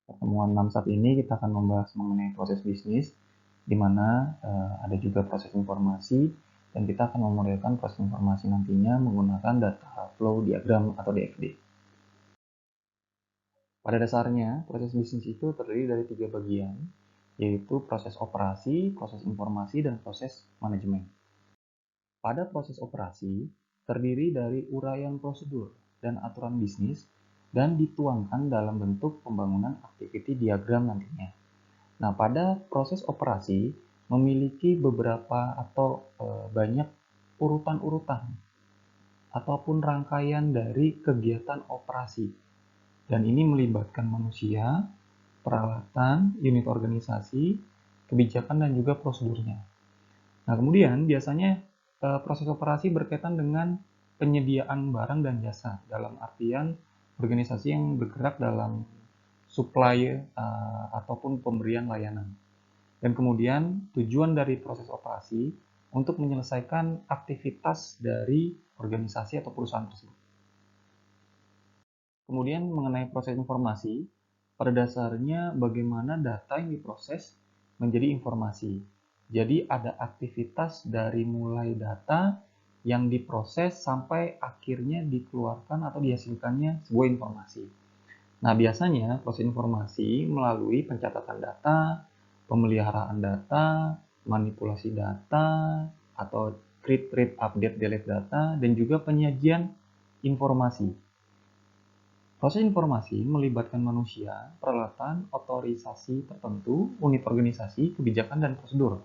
Pertemuan 6 saat ini kita akan membahas mengenai proses bisnis, di mana ada juga proses informasi, dan kita akan memodelkan proses informasi nantinya menggunakan data flow diagram atau DFD. Pada dasarnya, proses bisnis itu terdiri dari 3 bagian, yaitu proses operasi, proses informasi, dan proses manajemen. Pada proses operasi, terdiri dari uraian prosedur dan aturan bisnis dan dituangkan dalam bentuk pembangunan activity diagram nantinya. Nah, pada proses operasi memiliki beberapa atau banyak urutan-urutan ataupun rangkaian dari kegiatan operasi. Dan ini melibatkan manusia, peralatan, unit organisasi, kebijakan, dan juga prosedurnya. Nah, kemudian biasanya proses operasi berkaitan dengan penyediaan barang dan jasa, dalam artian organisasi yang bergerak dalam supply ataupun pemberian layanan. Dan kemudian tujuan dari proses operasi untuk menyelesaikan aktivitas dari organisasi atau perusahaan tersebut. Kemudian mengenai proses informasi, pada dasarnya bagaimana data yang diproses menjadi informasi. Jadi ada aktivitas dari mulai data yang diproses sampai akhirnya dikeluarkan atau dihasilkannya sebuah informasi. Nah, biasanya proses informasi melalui pencatatan data, pemeliharaan data, manipulasi data, atau create, read, update, delete data, dan juga penyajian informasi. Proses informasi melibatkan manusia, peralatan, otorisasi tertentu, unit organisasi, kebijakan, dan prosedur.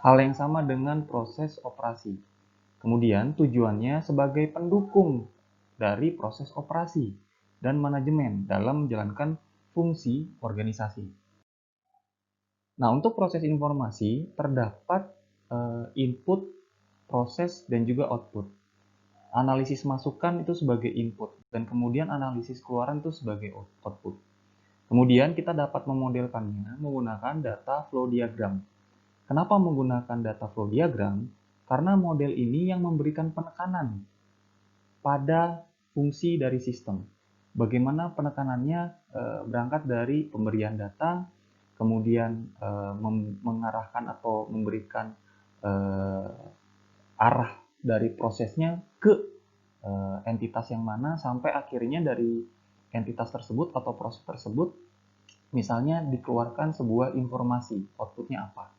Hal yang sama dengan proses operasi. Kemudian tujuannya sebagai pendukung dari proses operasi dan manajemen dalam menjalankan fungsi organisasi. Nah, untuk proses informasi terdapat input, proses, dan juga output. Analisis masukan itu sebagai input, dan kemudian analisis keluaran itu sebagai output. Kemudian kita dapat memodelkannya menggunakan data flow diagram. Kenapa menggunakan data flow diagram? Karena model ini yang memberikan penekanan pada fungsi dari sistem. Bagaimana penekanannya berangkat dari pemberian data, kemudian mengarahkan atau memberikan arah dari prosesnya ke entitas yang mana, sampai akhirnya dari entitas tersebut atau proses tersebut misalnya dikeluarkan sebuah informasi, outputnya apa.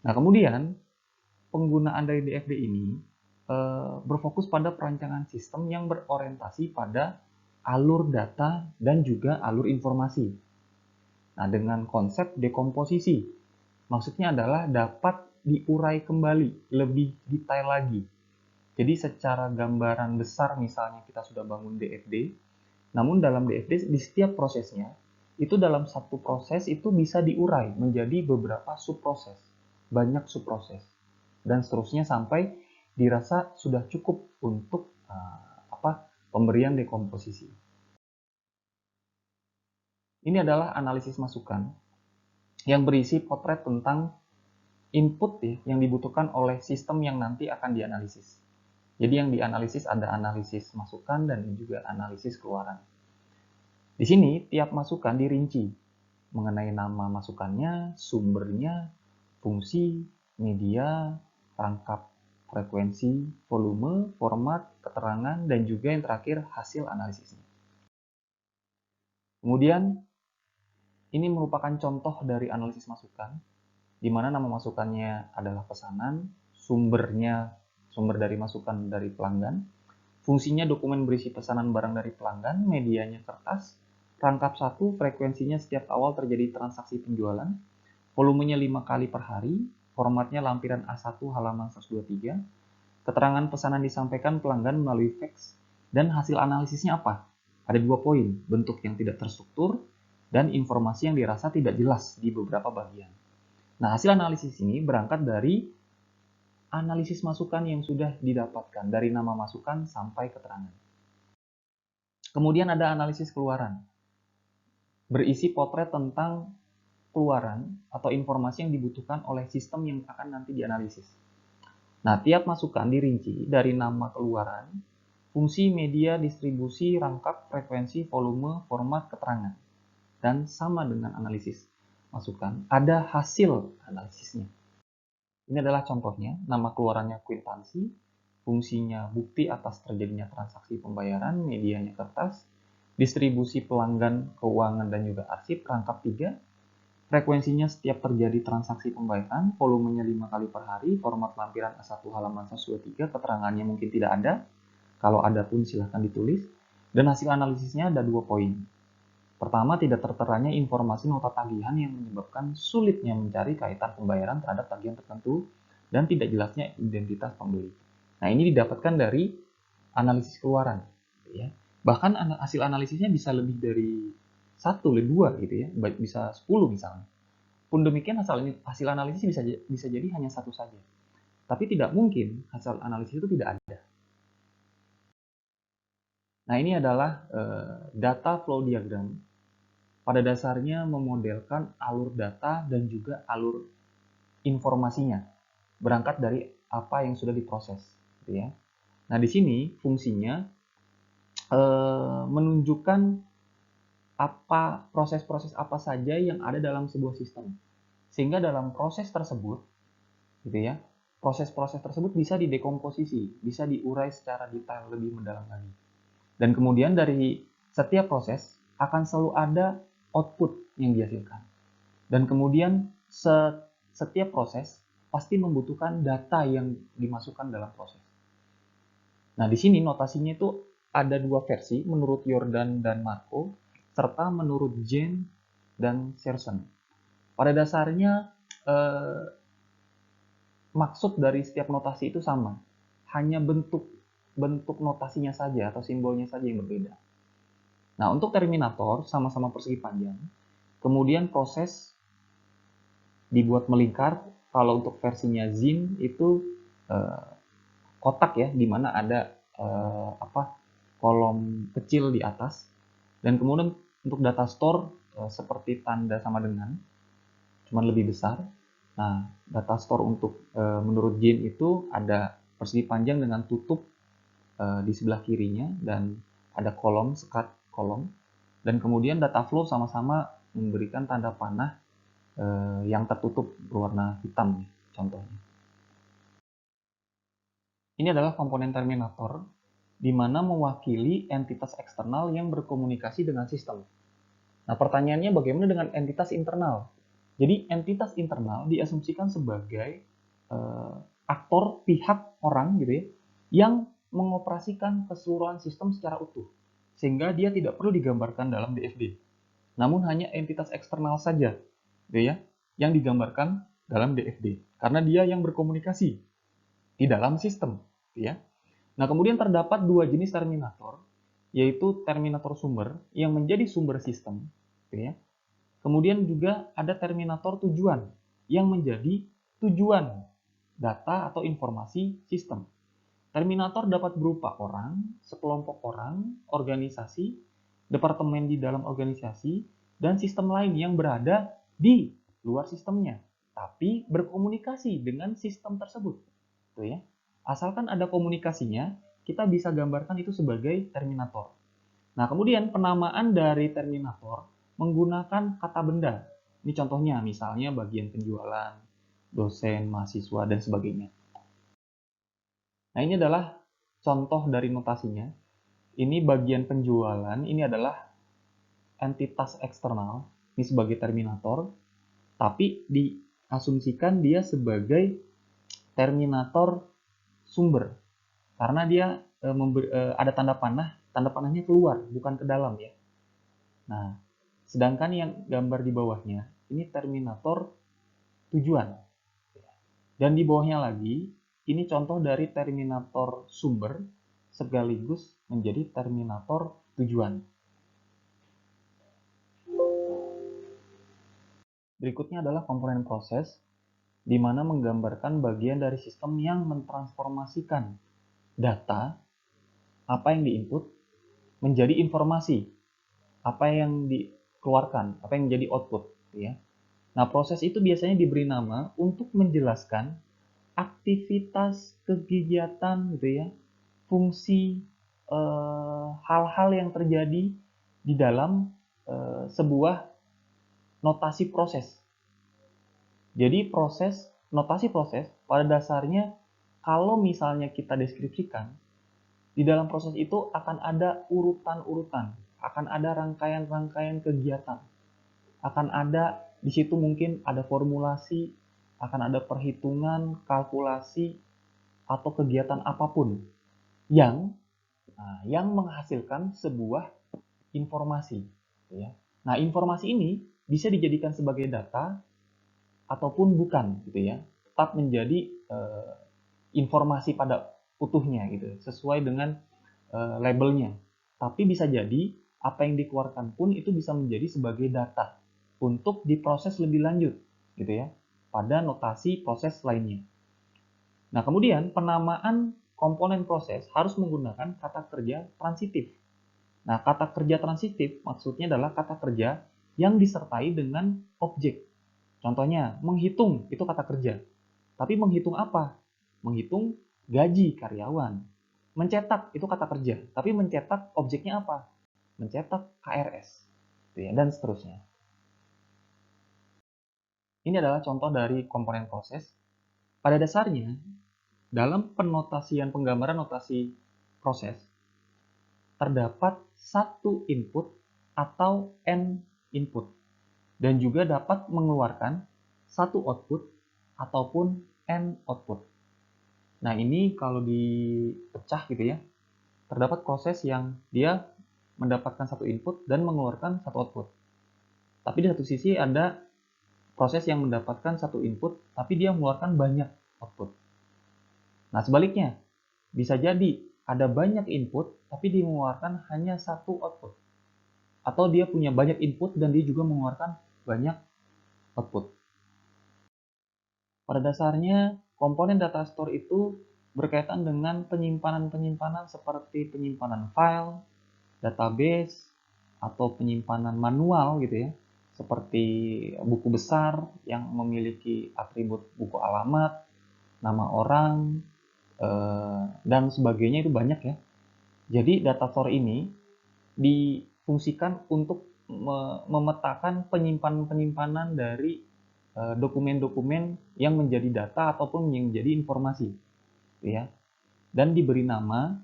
Nah, kemudian penggunaan dari DFD ini berfokus pada perancangan sistem yang berorientasi pada alur data dan juga alur informasi. Nah, dengan konsep dekomposisi, maksudnya adalah dapat diurai kembali lebih detail lagi. Jadi secara gambaran besar misalnya kita sudah bangun DFD, namun dalam DFD di setiap prosesnya, itu dalam satu proses itu bisa diurai menjadi beberapa subproses, banyak subproses, dan seterusnya sampai dirasa sudah cukup untuk pemberian dekomposisi. Ini adalah analisis masukan yang berisi potret tentang input yang dibutuhkan oleh sistem yang nanti akan dianalisis. Jadi yang dianalisis ada analisis masukan dan juga analisis keluaran. Di sini tiap masukan dirinci mengenai nama masukannya, sumbernya, fungsi, media, rangkap frekuensi, volume, format, keterangan, dan juga yang terakhir hasil analisisnya. Kemudian ini merupakan contoh dari analisis masukan, di mana nama masukannya adalah pesanan, sumber dari masukan dari pelanggan, fungsinya dokumen berisi pesanan barang dari pelanggan, medianya kertas, rangkap 1, frekuensinya setiap awal terjadi transaksi penjualan, volumenya 5 kali per hari, formatnya lampiran A1 halaman 123, keterangan pesanan disampaikan pelanggan melalui fax, dan hasil analisisnya apa? Ada 2 poin, bentuk yang tidak terstruktur, dan informasi yang dirasa tidak jelas di beberapa bagian. Nah, hasil analisis ini berangkat dari analisis masukan yang sudah didapatkan, dari nama masukan sampai keterangan. Kemudian ada analisis keluaran, berisi potret tentang keluaran atau informasi yang dibutuhkan oleh sistem yang akan nanti dianalisis. Nah, tiap masukan dirinci dari nama keluaran, fungsi, media, distribusi, rangkap, frekuensi, volume, format, keterangan. dan sama dengan analisis masukan, ada hasil analisisnya. Ini adalah contohnya, nama keluarannya kwitansi, fungsinya bukti atas terjadinya transaksi pembayaran, medianya kertas, distribusi pelanggan, keuangan, dan juga arsip, rangkap 3, frekuensinya setiap terjadi transaksi pembayaran, volumenya 5 kali per hari, format lampiran A1 halaman 123, keterangannya mungkin tidak ada, kalau ada pun silahkan ditulis, dan hasil analisisnya ada 2 poin. Pertama, tidak terteranya informasi nota tagihan yang menyebabkan sulitnya mencari kaitan pembayaran terhadap tagihan tertentu dan tidak jelasnya identitas pembeli. Nah, ini didapatkan dari analisis keluaran, ya. Bahkan hasil analisisnya bisa lebih dari 1, lebih 2 gitu ya, bisa 10 misalnya. Pun demikian hasil analisis bisa jadi hanya 1 saja. Tapi tidak mungkin hasil analisis itu tidak ada. Nah, ini adalah data flow diagram. Pada dasarnya memodelkan alur data dan juga alur informasinya, berangkat dari apa yang sudah diproses, gitu ya. Nah, di sini fungsinya menunjukkan apa proses-proses apa saja yang ada dalam sebuah sistem, sehingga dalam proses tersebut, gitu ya, proses-proses tersebut bisa didekomposisi, bisa diurai secara detail lebih mendalam lagi. Dan kemudian dari setiap proses akan selalu ada output yang dihasilkan. Dan kemudian setiap proses pasti membutuhkan data yang dimasukkan dalam proses. Nah, di sini notasinya itu ada 2 versi, menurut Jordan dan Marco, serta menurut Jane dan Serson. Pada dasarnya, maksud dari setiap notasi itu sama, hanya bentuk notasinya saja atau simbolnya saja yang berbeda. Nah, untuk terminator sama-sama persegi panjang. Kemudian proses dibuat melingkar. Kalau untuk versinya Zin itu kotak ya, di mana ada kolom kecil di atas. Dan kemudian untuk data store seperti tanda sama dengan, cuman lebih besar. Nah, data store untuk menurut Zin itu ada persegi panjang dengan tutup di sebelah kirinya dan ada kolom, sekat kolom. Dan kemudian data flow sama-sama memberikan tanda panah yang tertutup berwarna hitam, contohnya. Ini adalah komponen terminator, di mana mewakili entitas eksternal yang berkomunikasi dengan sistem. Nah, pertanyaannya bagaimana dengan entitas internal? Jadi, entitas internal diasumsikan sebagai aktor pihak orang gitu ya, yang mengoperasikan keseluruhan sistem secara utuh, sehingga dia tidak perlu digambarkan dalam DFD. Namun hanya entitas eksternal saja, gitu ya, yang digambarkan dalam DFD, karena dia yang berkomunikasi di dalam sistem, gitu ya. Nah, kemudian terdapat 2 jenis terminator, yaitu terminator sumber yang menjadi sumber sistem, gitu ya. Kemudian juga ada terminator tujuan yang menjadi tujuan data atau informasi sistem. Terminator dapat berupa orang, sekelompok orang, organisasi, departemen di dalam organisasi, dan sistem lain yang berada di luar sistemnya, tapi berkomunikasi dengan sistem tersebut. Tuh ya. Asalkan ada komunikasinya, kita bisa gambarkan itu sebagai terminator. Nah, kemudian penamaan dari terminator menggunakan kata benda. Ini contohnya, misalnya bagian penjualan, dosen, mahasiswa, dan sebagainya. Nah, ini adalah contoh dari notasinya. Ini bagian penjualan, ini adalah entitas eksternal, ini sebagai terminator, tapi diasumsikan dia sebagai terminator sumber. Karena dia ada tanda panahnya keluar, bukan ke dalam ya. Nah, sedangkan yang gambar di bawahnya, ini terminator tujuan. Dan di bawahnya lagi, ini contoh dari terminator sumber sekaligus menjadi terminator tujuan. Berikutnya adalah komponen proses, di mana menggambarkan bagian dari sistem yang mentransformasikan data, apa yang diinput, menjadi informasi, apa yang dikeluarkan, apa yang menjadi output. Ya. Nah, proses itu biasanya diberi nama untuk menjelaskan aktivitas, kegiatan, gitu ya, fungsi, hal-hal yang terjadi di dalam sebuah notasi proses. Jadi notasi proses pada dasarnya kalau misalnya kita deskripsikan, di dalam proses itu akan ada urutan-urutan, akan ada rangkaian-rangkaian kegiatan, akan ada di situ mungkin ada formulasi, akan ada perhitungan, kalkulasi, atau kegiatan apapun yang menghasilkan sebuah informasi. Ya. Nah, informasi ini bisa dijadikan sebagai data ataupun bukan, gitu ya. Tetap menjadi informasi pada utuhnya, gitu, sesuai dengan labelnya. Tapi bisa jadi apa yang dikeluarkan pun itu bisa menjadi sebagai data untuk diproses lebih lanjut, gitu ya, pada notasi proses lainnya. Nah, kemudian penamaan komponen proses harus menggunakan kata kerja transitif. Nah, kata kerja transitif maksudnya adalah kata kerja yang disertai dengan objek. Contohnya, menghitung itu kata kerja. Tapi menghitung apa? Menghitung gaji karyawan. Mencetak itu kata kerja. Tapi mencetak objeknya apa? Mencetak KRS. Dan seterusnya. Ini adalah contoh dari komponen proses. Pada dasarnya, dalam penotasian penggambaran notasi proses, terdapat satu input atau n input dan juga dapat mengeluarkan satu output ataupun n output. Nah, ini kalau dipecah gitu ya, terdapat proses yang dia mendapatkan satu input dan mengeluarkan satu output. Tapi di satu sisi ada proses yang mendapatkan satu input tapi dia mengeluarkan banyak output. Nah, sebaliknya, bisa jadi ada banyak input tapi dia mengeluarkan hanya satu output. Atau dia punya banyak input dan dia juga mengeluarkan banyak output. Pada dasarnya, komponen data store itu berkaitan dengan penyimpanan-penyimpanan seperti penyimpanan file, database, atau penyimpanan manual gitu ya, seperti buku besar yang memiliki atribut buku alamat, nama orang, dan sebagainya itu banyak ya. Jadi data store ini difungsikan untuk memetakan penyimpanan-penyimpanan dari dokumen-dokumen yang menjadi data ataupun yang menjadi informasi, ya. Dan diberi nama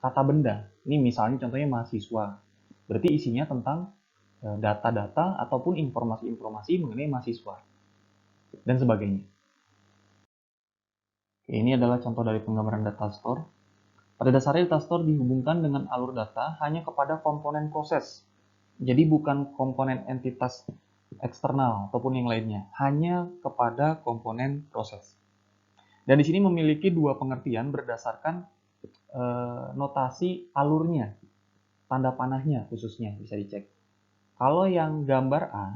kata benda. Ini misalnya contohnya mahasiswa. Berarti isinya tentang data-data ataupun informasi-informasi mengenai mahasiswa dan sebagainya. Ini adalah contoh dari penggambaran data store. Pada dasarnya data store dihubungkan dengan alur data hanya kepada komponen proses. Jadi bukan komponen entitas eksternal ataupun yang lainnya, hanya kepada komponen proses. Dan di sini memiliki dua pengertian berdasarkan notasi alurnya, tanda panahnya khususnya bisa dicek. Kalau yang gambar A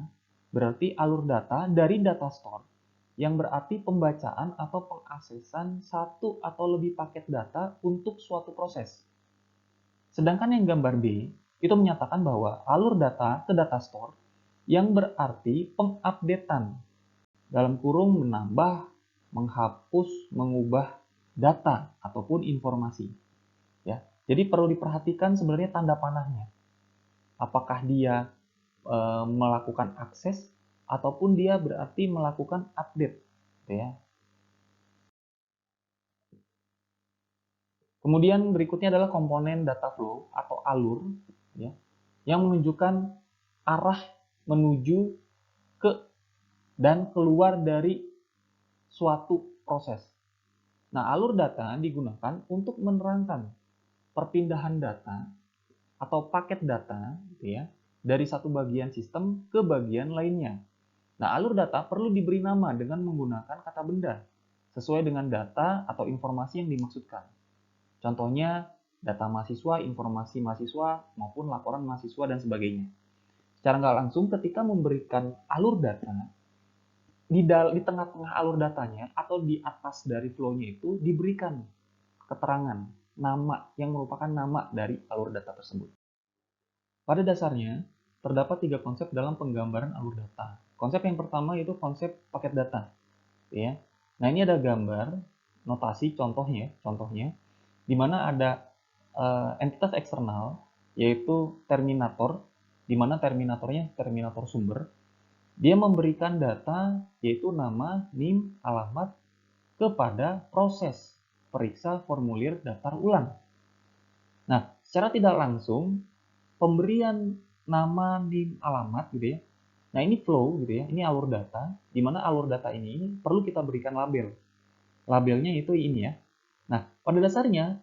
berarti alur data dari data store, yang berarti pembacaan atau pengaksesan satu atau lebih paket data untuk suatu proses. Sedangkan yang gambar B itu menyatakan bahwa alur data ke data store yang berarti pengupdatean, dalam kurung menambah, menghapus, mengubah data ataupun informasi. Ya, jadi perlu diperhatikan sebenarnya tanda panahnya. Apakah dia melakukan akses ataupun dia berarti melakukan update, gitu ya. Kemudian berikutnya adalah komponen data flow atau alur, ya, yang menunjukkan arah menuju ke dan keluar dari suatu proses. Nah, alur data digunakan untuk menerangkan perpindahan data atau paket data, gitu ya, dari satu bagian sistem ke bagian lainnya. Nah, alur data perlu diberi nama dengan menggunakan kata benda sesuai dengan data atau informasi yang dimaksudkan. Contohnya, data mahasiswa, informasi mahasiswa, maupun laporan mahasiswa, dan sebagainya. Secara nggak langsung, ketika memberikan alur data, di tengah-tengah alur datanya atau di atas dari flow-nya itu diberikan keterangan, nama yang merupakan nama dari alur data tersebut. Pada dasarnya, terdapat tiga konsep dalam penggambaran alur data. Konsep yang pertama yaitu konsep paket data. Ya. Nah, ini ada gambar, notasi contohnya, di mana ada entitas eksternal, yaitu terminator, di mana terminatornya terminator sumber. Dia memberikan data yaitu nama, NIM, alamat kepada proses periksa formulir daftar ulang. Nah, secara tidak langsung pemberian nama, NIM, alamat gitu ya. Nah, ini flow gitu ya. Ini alur data, di mana alur data ini perlu kita berikan label. Labelnya itu ini ya. Nah, pada dasarnya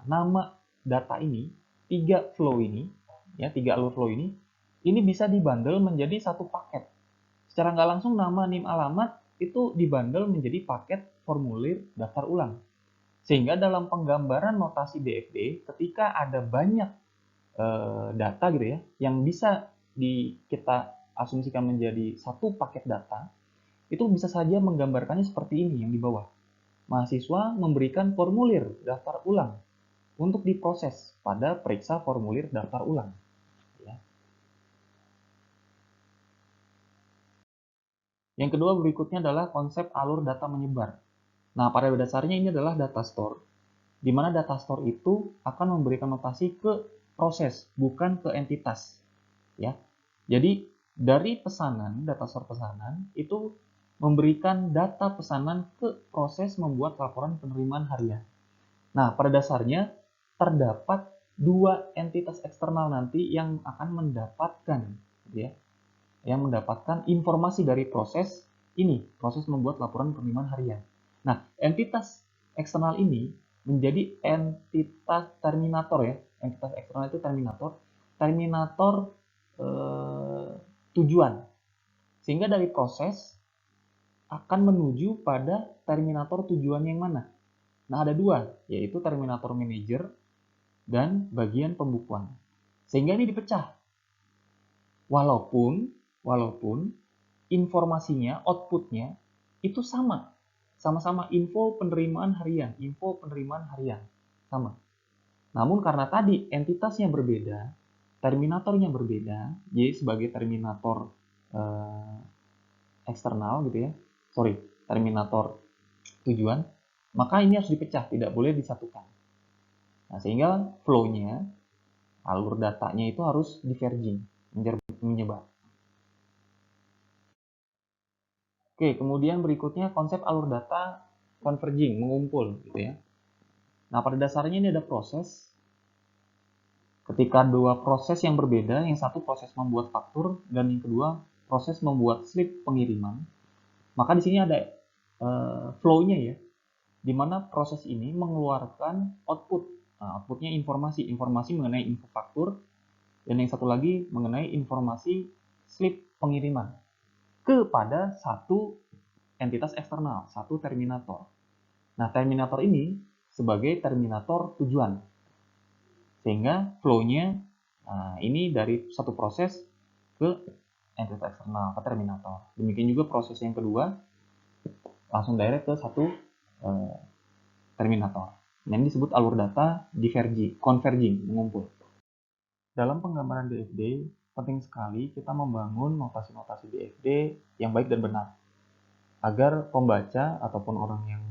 nama data ini, 3 flow ini, ya 3 alur flow ini bisa dibundle menjadi satu paket. Secara nggak langsung nama, NIM, alamat itu dibundle menjadi paket formulir daftar ulang. Sehingga dalam penggambaran notasi DFD, ketika ada banyak data gitu ya, yang bisa kita asumsikan menjadi satu paket data, itu bisa saja menggambarkannya seperti ini yang di bawah. Mahasiswa memberikan formulir daftar ulang untuk diproses pada periksa formulir daftar ulang. Ya. Yang kedua berikutnya adalah konsep alur data menyebar. Nah, pada dasarnya ini adalah data store, di mana data store itu akan memberikan notasi ke proses, bukan ke entitas. Ya. Jadi, dari pesanan, data store pesanan, itu memberikan data pesanan ke proses membuat laporan penerimaan harian. Nah, pada dasarnya terdapat 2 entitas eksternal nanti yang akan mendapatkan, ya, yang mendapatkan informasi dari proses ini, proses membuat laporan penerimaan harian. Nah, entitas eksternal ini menjadi entitas terminator ya. Entitas eksternal itu terminator tujuan. Sehingga dari proses akan menuju pada terminator tujuan yang mana? Nah, ada 2, yaitu terminator manager dan bagian pembukuan. Sehingga ini dipecah. Walaupun informasinya, outputnya itu sama. Sama-sama info penerimaan harian, sama. Namun karena tadi entitasnya berbeda, terminatornya berbeda, jadi sebagai terminator eksternal gitu ya, terminator tujuan, maka ini harus dipecah, tidak boleh disatukan. Nah, sehingga flow-nya, alur datanya itu harus diverging, menyebar. Oke, kemudian berikutnya konsep alur data converging, mengumpul gitu ya. Nah, pada dasarnya ini ada proses. Ketika 2 proses yang berbeda, yang satu proses membuat faktur dan yang kedua proses membuat slip pengiriman, maka di sini ada flow-nya ya, di mana proses ini mengeluarkan output. Nah, outputnya informasi mengenai info faktur, dan yang satu lagi mengenai informasi slip pengiriman kepada satu entitas eksternal, satu terminator. Nah, terminator ini sebagai terminator tujuan. Sehingga flow-nya ini dari satu proses ke entitas eksternal, ke terminator. Demikian juga proses yang kedua langsung direct ke satu terminator. Nah, ini disebut alur data converging, mengumpul. Dalam penggambaran DFD, penting sekali kita membangun notasi-notasi DFD yang baik dan benar, agar pembaca ataupun orang yang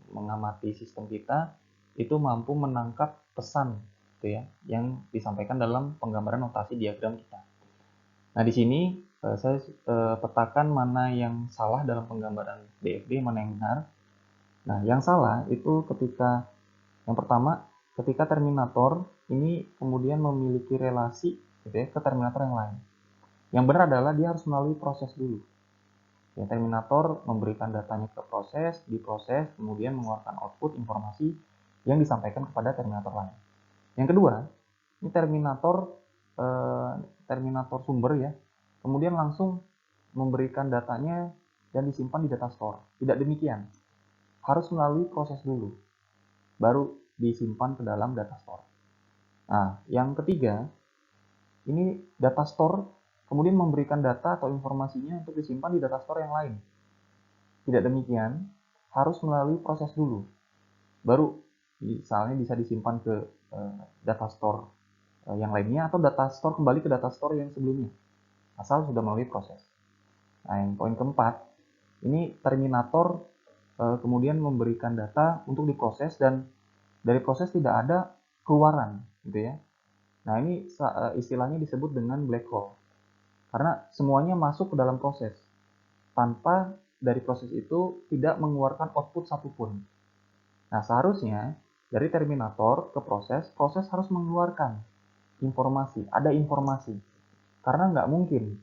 mengamati sistem kita itu mampu menangkap pesan gitu ya, yang disampaikan dalam penggambaran notasi diagram kita. Nah, di sini saya petakan mana yang salah dalam penggambaran DFD, mana yang benar. Nah, yang salah itu yang pertama, ketika terminator ini kemudian memiliki relasi gitu ya, ke terminator yang lain. Yang benar adalah dia harus melalui proses dulu. Ya, terminator memberikan datanya ke proses, diproses, kemudian mengeluarkan output informasi yang disampaikan kepada terminator lain. Yang kedua, ini terminator sumber ya, kemudian langsung memberikan datanya dan disimpan di data store. Tidak demikian, harus melalui proses dulu, baru disimpan ke dalam data store. Nah, yang ketiga, ini data store kemudian memberikan data atau informasinya untuk disimpan di data store yang lain. Tidak demikian, harus melalui proses dulu, baru misalnya bisa disimpan ke data store yang lainnya, atau data store kembali ke data store yang sebelumnya, asal sudah melalui proses. Nah, yang poin keempat, ini terminator kemudian memberikan data untuk diproses, dan dari proses tidak ada keluaran gitu ya. Nah, ini istilahnya disebut dengan black hole. Karena semuanya masuk ke dalam proses, tanpa dari proses itu tidak mengeluarkan output satupun. Nah, seharusnya dari terminator ke proses, proses harus mengeluarkan informasi, ada informasi. Karena nggak mungkin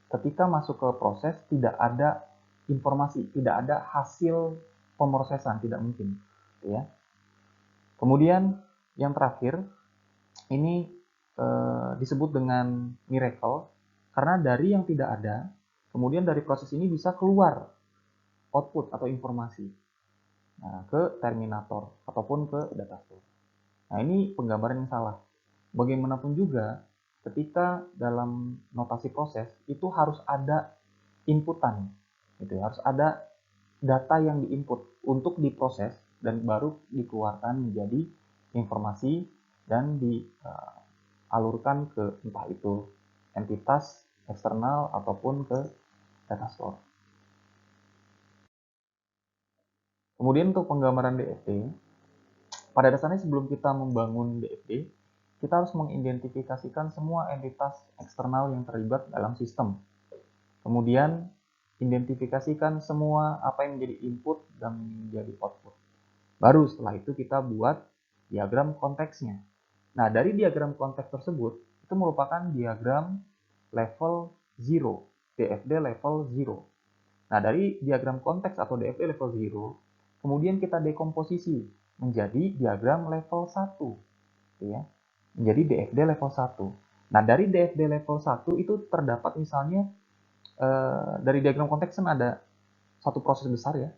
ketika masuk ke proses tidak ada informasi, tidak ada hasil pemrosesan, tidak mungkin. Ya. Kemudian yang terakhir, ini disebut dengan miracle, karena dari yang tidak ada, kemudian dari proses ini bisa keluar output atau informasi. Nah, ke terminator ataupun ke data store. Nah, ini penggambaran yang salah. Bagaimanapun juga, ketika dalam notasi proses itu harus ada inputan, gitu ya. Harus ada data yang diinput untuk diproses dan baru dikeluarkan menjadi informasi dan dialurkan ke entah itu entitas eksternal ataupun ke data store. Kemudian untuk penggambaran DFT, pada dasarnya sebelum kita membangun DFT, kita harus mengidentifikasikan semua entitas eksternal yang terlibat dalam sistem. Kemudian, identifikasikan semua apa yang menjadi input dan menjadi output. Baru setelah itu kita buat diagram konteksnya. Nah, dari diagram konteks tersebut, itu merupakan diagram level 0, DFD level 0. Nah, dari diagram konteks atau DFD level 0, kemudian kita dekomposisi menjadi diagram level 1. Ya, menjadi DFD level 1. Nah, dari DFD level 1 itu terdapat misalnya dari diagram konteks kan ada satu proses besar ya.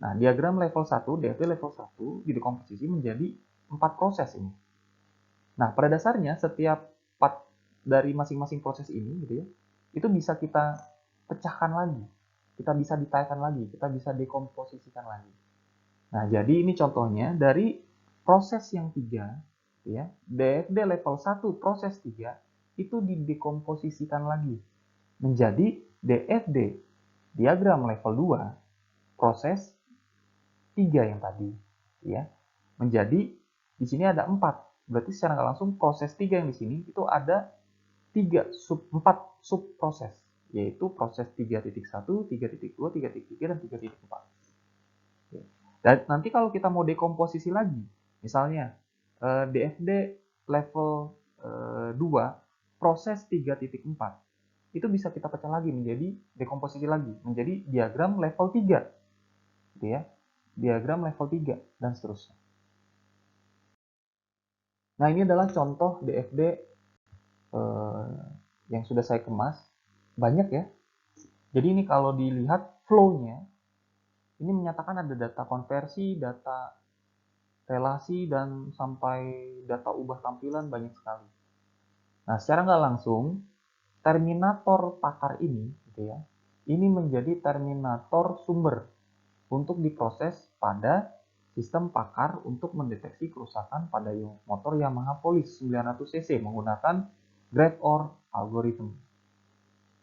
Nah, diagram level 1, DFD level 1 didekomposisi menjadi 4 proses ini. Nah, pada dasarnya setiap part dari masing-masing proses ini gitu ya, itu bisa kita pecahkan lagi. Kita bisa detailkan lagi, kita bisa dekomposisikan lagi. Nah, jadi ini contohnya dari proses yang 3 ya, DFD level 1 proses 3 itu didekomposisikan lagi menjadi DFD diagram level 2 proses 3 yang tadi ya. Menjadi di sini ada 4. Berarti secara nggak langsung proses 3 yang di sini itu ada 4 sub proses, yaitu proses 3.1, 3.2, 3.3 dan 3.4. Dan nanti kalau kita mau dekomposisi lagi, misalnya DFD level 2 proses 3.4 itu bisa kita pecah lagi menjadi dekomposisi lagi menjadi diagram level 3 gitu ya. Diagram level 3 dan seterusnya. Nah, ini adalah contoh DFD yang sudah saya kemas. Banyak ya. Jadi ini kalau dilihat flow-nya, ini menyatakan ada data konversi, data relasi, dan sampai data ubah tampilan banyak sekali. Nah, secara nggak langsung, terminator pakar ini, gitu ya, ini menjadi terminator sumber untuk diproses pada sistem pakar untuk mendeteksi kerusakan pada motor Yamaha Police 900cc menggunakan Grave-OR algorithm.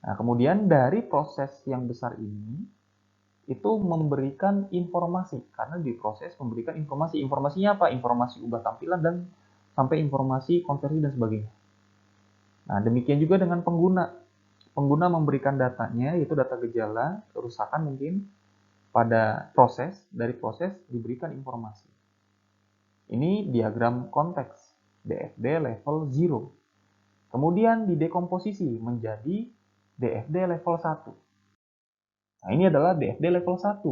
Nah, kemudian dari proses yang besar ini, itu memberikan informasi, karena diproses memberikan informasi. Informasinya apa? Informasi ubah tampilan dan sampai informasi konversi dan sebagainya. Nah, demikian juga dengan pengguna. Pengguna memberikan datanya, yaitu data gejala, kerusakan mungkin, pada proses, dari proses diberikan informasi. Ini diagram konteks, DFD level 0. Kemudian didekomposisi menjadi DFD level 1. Nah, ini adalah DFD level 1.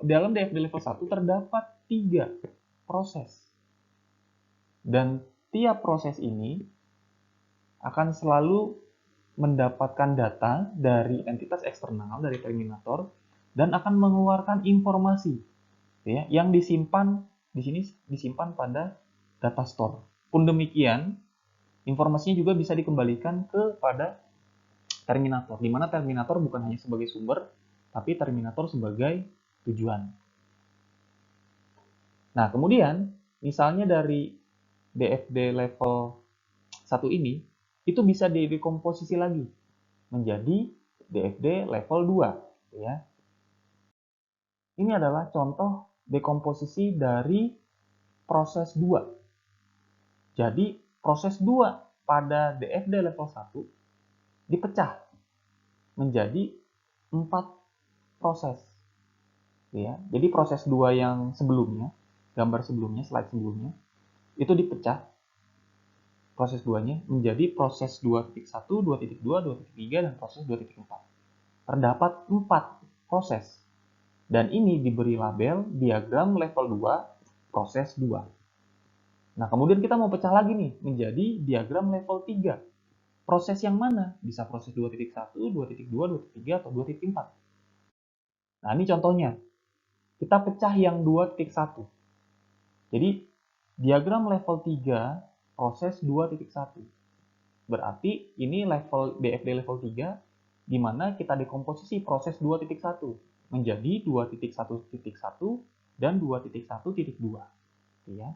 Dalam DFD level 1 terdapat 3 proses. Dan tiap proses ini akan selalu mendapatkan data dari entitas eksternal, dari terminator, dan akan mengeluarkan informasi ya, yang disimpan di sini disimpan pada data store. Pun demikian, informasinya juga bisa dikembalikan kepada terminator, di mana terminator bukan hanya sebagai sumber, tapi terminator sebagai tujuan. Nah, kemudian misalnya dari DFD level 1 ini, itu bisa didekomposisi lagi menjadi DFD level 2. Ya. Ini adalah contoh dekomposisi dari proses 2. Jadi proses 2 pada DFD level 1 dipecah menjadi 4 proses. Ya. Jadi proses 2 yang sebelumnya, gambar sebelumnya, slide sebelumnya, itu dipecah proses 2-nya menjadi proses 2.1, 2.2, 2.3, dan proses 2.4. Terdapat 4 proses. Dan ini diberi label diagram level 2, proses 2. Nah, kemudian kita mau pecah lagi nih menjadi diagram level 3. Proses yang mana? Bisa proses 2.1, 2.2, 2.3, atau 2.4. Nah, ini contohnya. Kita pecah yang 2.1. Jadi, diagram level 3, proses 2.1. Berarti ini level DFD level 3, di mana kita dekomposisi proses 2.1 menjadi 2.1.1 dan 2.1.2. Ya.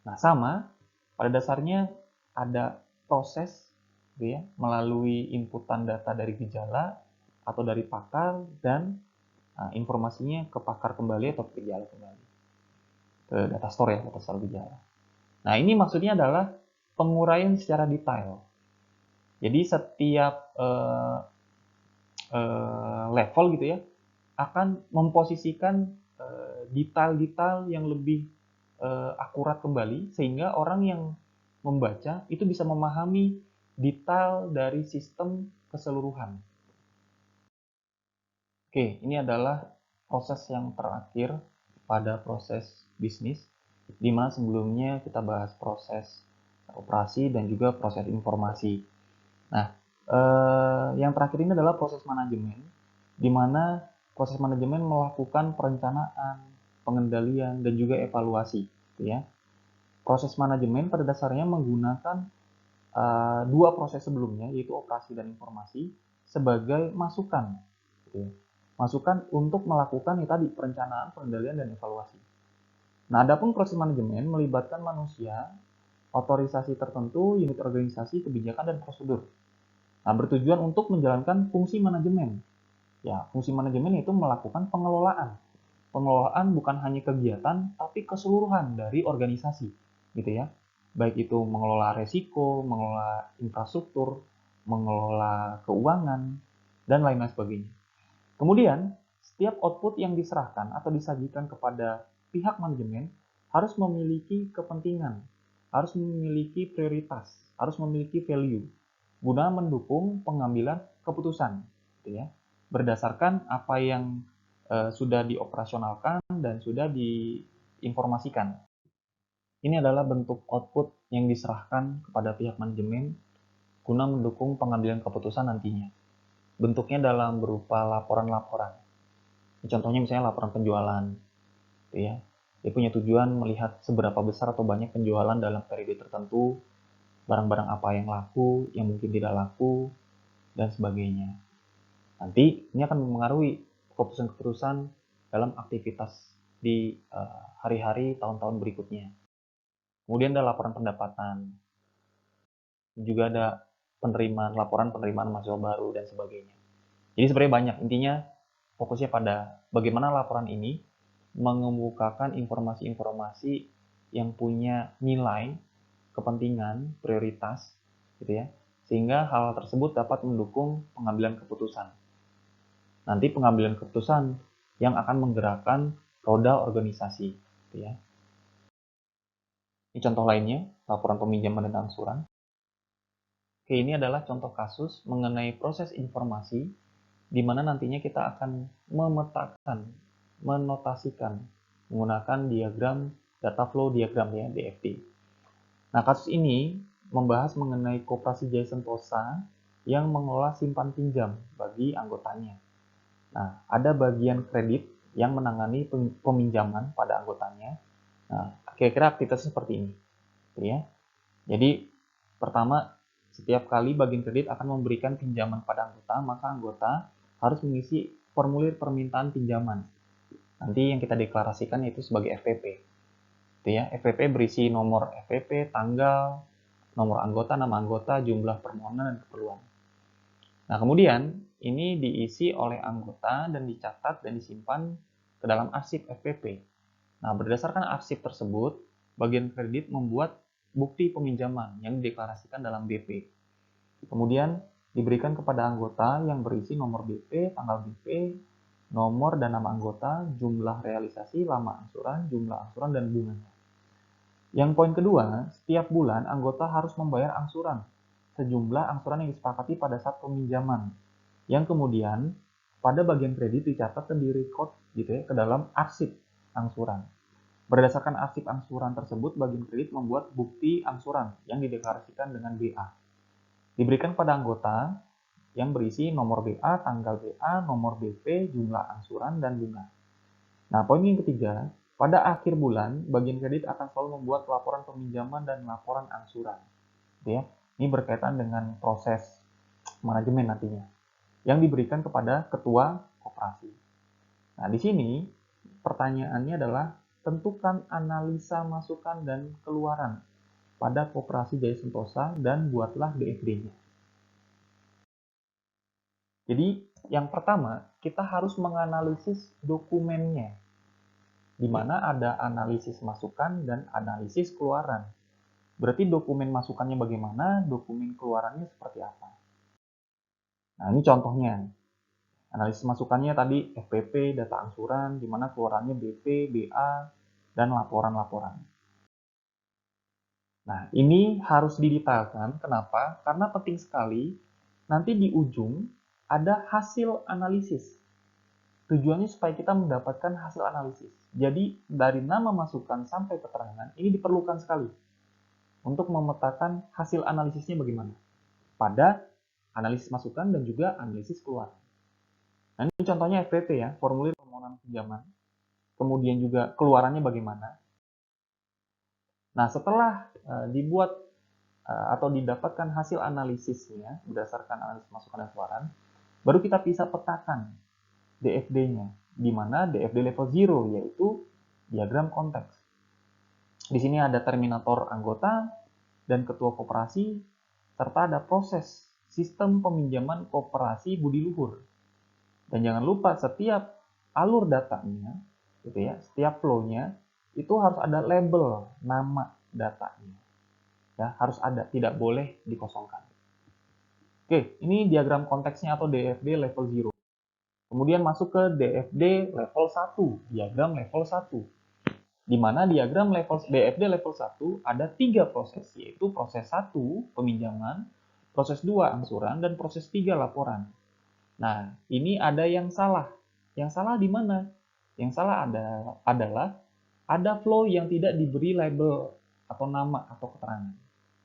Nah, sama, pada dasarnya ada proses ya, melalui inputan data dari gejala atau dari pakar, dan informasinya ke pakar kembali atau ke gejala kembali. Ke data store ya, data store gejala. Nah, ini maksudnya adalah penguraian secara detail. Jadi setiap level gitu ya akan memposisikan detail-detail yang lebih akurat kembali, sehingga orang yang membaca itu bisa memahami detail dari sistem keseluruhan. Oke, ini adalah proses yang terakhir pada proses bisnis, di mana sebelumnya kita bahas proses operasi dan juga proses informasi. Nah, yang terakhir ini adalah proses manajemen, di mana proses manajemen melakukan perencanaan, pengendalian, dan juga evaluasi. Gitu ya. Proses manajemen pada dasarnya menggunakan dua proses sebelumnya, yaitu operasi dan informasi, sebagai masukan. Gitu ya. Masukan untuk melakukan tadi perencanaan, pengendalian, dan evaluasi. Nah, adapun proses manajemen melibatkan manusia, otorisasi tertentu, unit organisasi, kebijakan, dan prosedur. Nah, bertujuan untuk menjalankan fungsi manajemen. Ya, fungsi manajemen itu melakukan pengelolaan. Pengelolaan bukan hanya kegiatan, tapi keseluruhan dari organisasi, gitu ya. Baik itu mengelola resiko, mengelola infrastruktur, mengelola keuangan, dan lain-lain sebagainya. Kemudian, setiap output yang diserahkan atau disajikan kepada pihak manajemen harus memiliki kepentingan, harus memiliki prioritas, harus memiliki value, guna mendukung pengambilan keputusan, gitu ya, berdasarkan apa yang sudah dioperasionalkan dan sudah diinformasikan. Ini adalah bentuk output yang diserahkan kepada pihak manajemen guna mendukung pengambilan keputusan nantinya. Bentuknya dalam berupa laporan-laporan. Contohnya misalnya laporan penjualan, gitu ya. Dia punya tujuan melihat seberapa besar atau banyak penjualan dalam periode tertentu, barang-barang apa yang laku, yang mungkin tidak laku, dan sebagainya. Nanti ini akan mempengaruhi keputusan-keputusan dalam aktivitas di hari-hari, tahun-tahun berikutnya. Kemudian ada laporan pendapatan, juga ada laporan penerimaan mahasiswa baru, dan sebagainya. Jadi sebenarnya banyak, intinya fokusnya pada bagaimana laporan ini mengemukakan informasi-informasi yang punya nilai, kepentingan, prioritas, gitu ya, sehingga hal tersebut dapat mendukung pengambilan keputusan. Nanti pengambilan keputusan yang akan menggerakkan roda organisasi, gitu ya. Ini contoh lainnya, laporan peminjaman dan angsuran. Oke, ini adalah contoh kasus mengenai proses informasi di mana nantinya kita akan memetakan, menotasikan menggunakan diagram data flow diagram ya, DFD. Nah, kasus ini membahas mengenai Koperasi Jaya Sentosa yang mengelola simpan pinjam bagi anggotanya. Nah, ada bagian kredit yang menangani peminjaman pada anggotanya. Nah, kira-kira aktivitasnya seperti ini. Ya. Jadi, pertama, setiap kali bagian kredit akan memberikan pinjaman pada anggota, maka anggota harus mengisi formulir permintaan pinjaman. Nanti yang kita deklarasikan yaitu sebagai FPP. Itu ya, FPP berisi nomor FPP, tanggal, nomor anggota, nama anggota, jumlah permohonan, dan keperluan. Nah, kemudian ini diisi oleh anggota dan dicatat dan disimpan ke dalam arsip FPP. Nah, berdasarkan arsip tersebut, bagian kredit membuat bukti peminjaman yang dideklarasikan dalam BP. Kemudian diberikan kepada anggota yang berisi nomor BP, tanggal BP, nomor dan nama anggota, jumlah realisasi, lama angsuran, jumlah angsuran, dan bunganya. Yang poin kedua, setiap bulan anggota harus membayar angsuran sejumlah angsuran yang disepakati pada saat peminjaman, yang kemudian pada bagian kredit dicatat dan direkod gitu ya ke dalam arsip angsuran. Berdasarkan arsip angsuran tersebut, bagian kredit membuat bukti angsuran yang dideklarasikan dengan BA. Diberikan pada anggota yang berisi nomor BA, tanggal BA, nomor BP, jumlah angsuran, dan bunga. Nah, poin yang ketiga, pada akhir bulan, bagian kredit akan selalu membuat laporan peminjaman dan laporan angsuran. Ya, ini berkaitan dengan proses manajemen nantinya yang diberikan kepada ketua koperasi. Nah, di sini pertanyaannya adalah tentukan analisa masukan dan keluaran pada Koperasi Jaya Sentosa dan buatlah DFD-nya. Jadi, yang pertama, kita harus menganalisis dokumennya, di mana ada analisis masukan dan analisis keluaran. Berarti dokumen masukannya bagaimana, dokumen keluarannya seperti apa. Nah, ini contohnya. Analisis masukannya tadi FPP, data angsuran, di mana keluarannya BP, BA, dan laporan-laporan. Nah, ini harus didetailkan. Kenapa? Karena penting sekali nanti di ujung ada hasil analisis. Tujuannya supaya kita mendapatkan hasil analisis. Jadi, dari nama masukan sampai keterangan, ini diperlukan sekali untuk memetakan hasil analisisnya bagaimana. Pada analisis masukan dan juga analisis keluar. Nah, ini contohnya FPP ya, formulir permohonan pinjaman. Kemudian juga keluarannya bagaimana. Nah, setelah dibuat atau didapatkan hasil analisisnya berdasarkan analisis masukan dan keluaran, baru kita bisa petakan DFD-nya, di mana DFD level 0 yaitu diagram konteks. Di sini ada terminator anggota dan ketua koperasi, serta ada proses sistem peminjaman koperasi budi luhur. Dan jangan lupa setiap alur datanya, gitu ya, setiap flow-nya itu harus ada label nama datanya. Ya, harus ada, tidak boleh dikosongkan. Oke, ini diagram konteksnya atau DFD level 0. Kemudian masuk ke DFD level 1, diagram level 1. Di mana diagram level DFD level 1 ada 3 proses, yaitu proses 1 peminjaman, proses 2 angsuran, dan proses 3 laporan. Nah, ini ada yang salah. Yang salah di mana? Yang salah adalah ada flow yang tidak diberi label atau nama atau keterangan.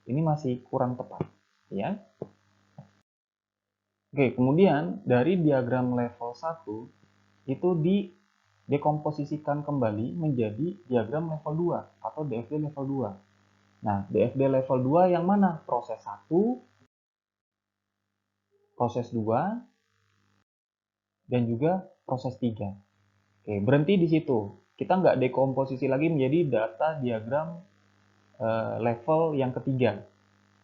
Ini masih kurang tepat, ya. Oke, kemudian dari diagram level 1 itu didekomposisikan kembali menjadi diagram level 2 atau DFD level 2. Nah, DFD level 2 yang mana? Proses 1, proses 2, dan juga proses 3. Oke, berhenti di situ. Kita nggak dekomposisi lagi menjadi data diagram level yang ketiga.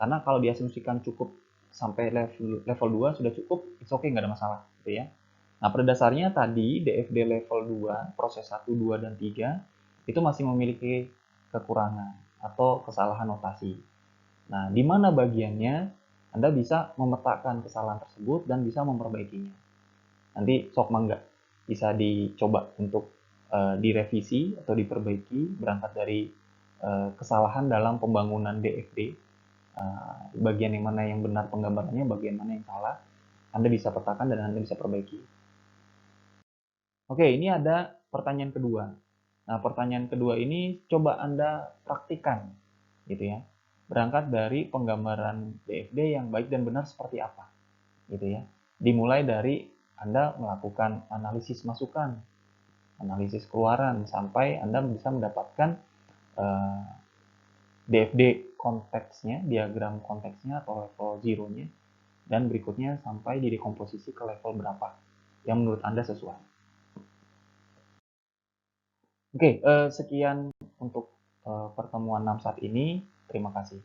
Karena kalau diasumsikan cukup sampai level 2 sudah cukup, it's okay, nggak ada masalah. Gitu ya. Nah, pada dasarnya tadi DFD level 2, proses 1, 2, dan 3, itu masih memiliki kekurangan atau kesalahan notasi. Nah, di mana bagiannya Anda bisa memetakan kesalahan tersebut dan bisa memperbaikinya. Nanti sok mangga bisa dicoba untuk direvisi atau diperbaiki berangkat dari kesalahan dalam pembangunan DFD. Bagian yang mana yang benar penggambarannya, bagian mana yang salah, Anda bisa petakan dan Anda bisa perbaiki. Oke, ini ada pertanyaan kedua. Nah, pertanyaan kedua ini coba Anda praktikan, gitu ya. Berangkat dari penggambaran DFD yang baik dan benar seperti apa, gitu ya. Dimulai dari Anda melakukan analisis masukan, analisis keluaran, sampai Anda bisa mendapatkan DFD konteksnya, diagram konteksnya atau level 0-nya, dan berikutnya sampai didekomposisi ke level berapa yang menurut Anda sesuai. Oke, sekian untuk pertemuan 6 saat ini. Terima kasih.